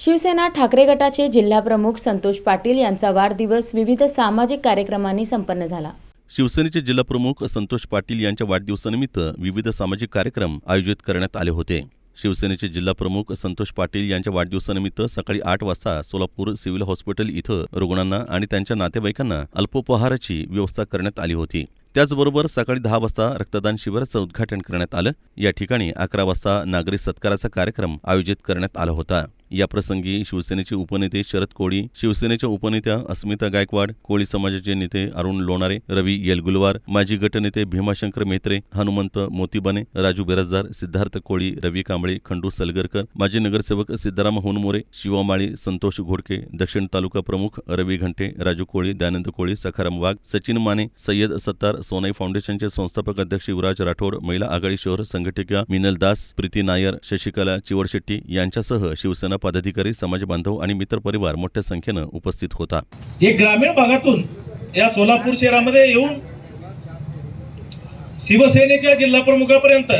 शिवसेना ठाकरे गटाचे जिल्हाप्रमुख संतोष पाटील यांचा वाढदिवस विविध सामाजिक कार्यक्रमांनी संपन्न झाला। शिवसेनेचे जिल्हाप्रमुख संतोष पाटील यांच्या वाढदिवसानिमित्त विविध सामाजिक कार्यक्रम आयोजित करण्यात आले होते। शिवसेनेचे जिल्हाप्रमुख संतोष पाटील यांच्या वाढदिवसानिमित्त सकाळी 8 वाजता सोलापूर सिव्हिल हॉस्पिटल इथं रुग्णांना आणि त्यांच्या नातेवाईकांना अल्पोपहाराची व्यवस्था करण्यात आली होती। त्याचबरोबर सकाळी 10 वाजता रक्तदान शिबिराचं उद्घाटन करण्यात आलं। या ठिकाणी 11 वाजता नागरी सत्काराचा कार्यक्रम आयोजित करण्यात आला होता। या प्रसंगी शिवसेनेचे उपनेते शरद कोळी, शिवसेनेच्या उपनेत्या अस्मिता गायकवाड, कोळी समाजाचे नेते अरुण लोणारे, रवी येलगुलवार, माजी गटनेते भीमाशंकर मेत्रे, हनुमंत मोतीबने, राजू बेरजदार, सिद्धार्थ कोळी, रवी कांबळे, खंडू सलगरकर, माजी नगरसेवक सिद्धराम हुनमोरे, शिवामाळी, संतोष घोडके, दक्षिण तालुका प्रमुख रवी घंटे, राजू कोळी, दयानंद कोळी, सखाराम वाघ, सचिन माने, सय्यद सत्तार, सोनाई फाउंडेशनचे संस्थापक अध्यक्ष युवराज राठोड, महिला आघाडी शहर संघटिका मिनल दास, प्रीती नायर, शशिकला चिवडशेट्टी यांच्यासह शिवसेना पदाधिकारी, समाज बांधव आणि मित्रपरिवार मोठ्या संख्येनं उपस्थित होता। एक ग्रामीण भागातून या सोलापूर शहरामध्ये येऊन शिवसेनेच्या जिल्हाप्रमुखापर्यंत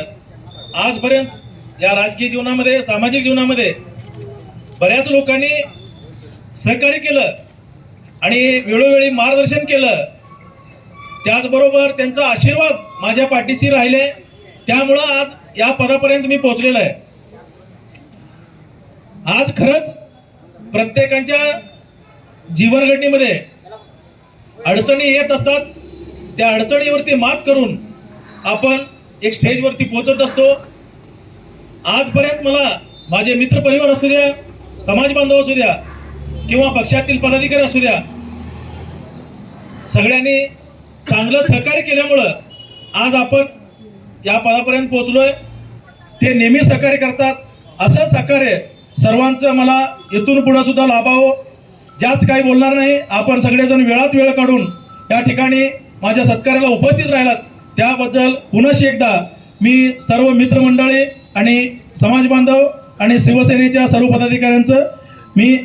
आजपर्यंत या राजकीय जीवनामध्ये, सामाजिक जीवनामध्ये बऱ्याच लोकांनी सहकार्य केलं आणि वेळोवेळी मार्गदर्शन केलं। त्याचबरोबर त्यांचा आशीर्वाद माझ्या पाठीशी राहिले, त्यामुळं आज या पदापर्यंत मी पोहोचलेलो आहे। आज खरंच प्रत्येकाच्या जीवनघटनेमध्ये अडचणी येत असतात, त्या अडचणीवरती मात करून आपण एक स्टेजवरती पोहोचत असतो। आजपर्यंत मला माझे मित्रपरिवार असू द्या, समाज बांधव असू द्या किंवा पक्षातील पदाधिकारी असू द्या, सगळ्यांनी चांगलं सहकार्य केल्यामुळं आज आपण या पदापर्यंत पोहोचलोय। ते नेहमी सहकार्य करतात, असं सहकार्य सर्वांचं मला इथून पुढे सुद्धा लाभावं। जास्त काही बोलणार नाही, आपण सगळेजण वेळात वेळ काढून या ठिकाणी माझ्या सत्काराला उपस्थित राहिलात, त्याबद्दल पुन्हा एकदा मी सर्व मित्रमंडळी आणि समाज बांधव आणि शिवसेनेच्या सर्व पदाधिकाऱ्यांचं मी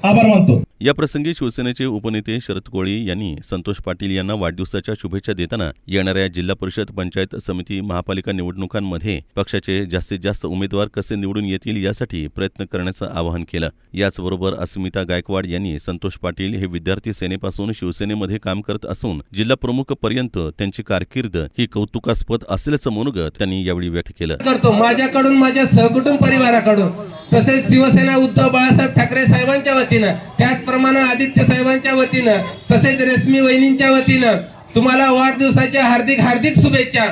आभार मानतो। या प्रसंगी शिवसेनेचे उपनेते शरद कोळी यांनी संतोष पाटील यांना वाढदिवसाच्या शुभेच्छा देताना येणाऱ्या जिल्हा परिषद, पंचायत समिती, महापालिका निवडणुकांमध्ये पक्षाचे जास्तीत जास्त उमेदवार कसे निवडून येतील यासाठी प्रयत्न करण्याचं आवाहन केलं। याचबरोबर अस्मिता गायकवाड यांनी संतोष पाटील हे विद्यार्थी सेनेपासून शिवसेनेमध्ये काम करत असून जिल्हाप्रमुख पर्यंत त्यांची कारकीर्द ही कौतुकास्पद असल्याचं मनोगत त्यांनी यावेळी व्यक्त केलं। करतो माझ्याकडून, माझ्या सहकुटुंब परिवाराकडून, तसेच शिवसेना उद्धव बाळासाहेब ठाकरे साहेबांच्या वतीनं, त्याचप्रमाणे आदित्य साहेबांच्या वतीनं, तसेच रेशमी वहिनींच्या वतीनं तुम्हाला वाढदिवसाच्या हार्दिक हार्दिक शुभेच्छा।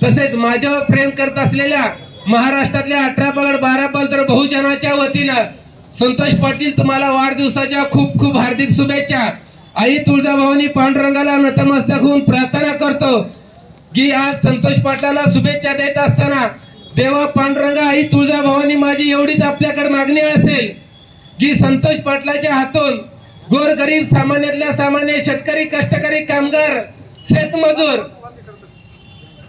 तसेच माझ्यावर प्रेम करत असलेल्या महाराष्ट्रातल्या 18 पगड 12 पल्तर बहुजनाच्या वतीनं संतोष पाटील तुम्हाला वाढदिवसाच्या खूप खूप हार्दिक शुभेच्छा। आई तुळजाभवानी पांडुरंगाला नतमस्तक होऊन प्रार्थना करतो की आज संतोष पाटलाला शुभेच्छा देत असताना देवा पांडुरंगा, आई तुळजाभवानी, माझी एवढीच आपल्याकडे मागणी असेल की संतोष पाटलाच्या हातून गोरगरीब, सामान्यातल्या सामान्य शेतकरी, कष्टकरी, कामगार, शेतमजूर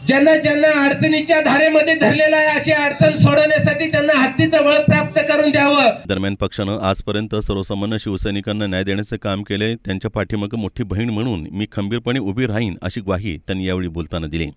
ज्यांना ज्यांना अडचणीच्या धारेमध्ये धरलेला आहे, अशी अडचण सोडवण्यासाठी त्यांना हत्तीचं बळ प्राप्त करून द्यावं। दरम्यान पक्षानं आजपर्यंत सर्वसामान्य शिवसैनिकांना न्याय देण्याचं काम केलंय। त्यांच्या पाठीमागे मोठी बहीण म्हणून मी खंबीरपणे उभी राहीन अशी ग्वाही त्यांनी यावेळी बोलताना दिली।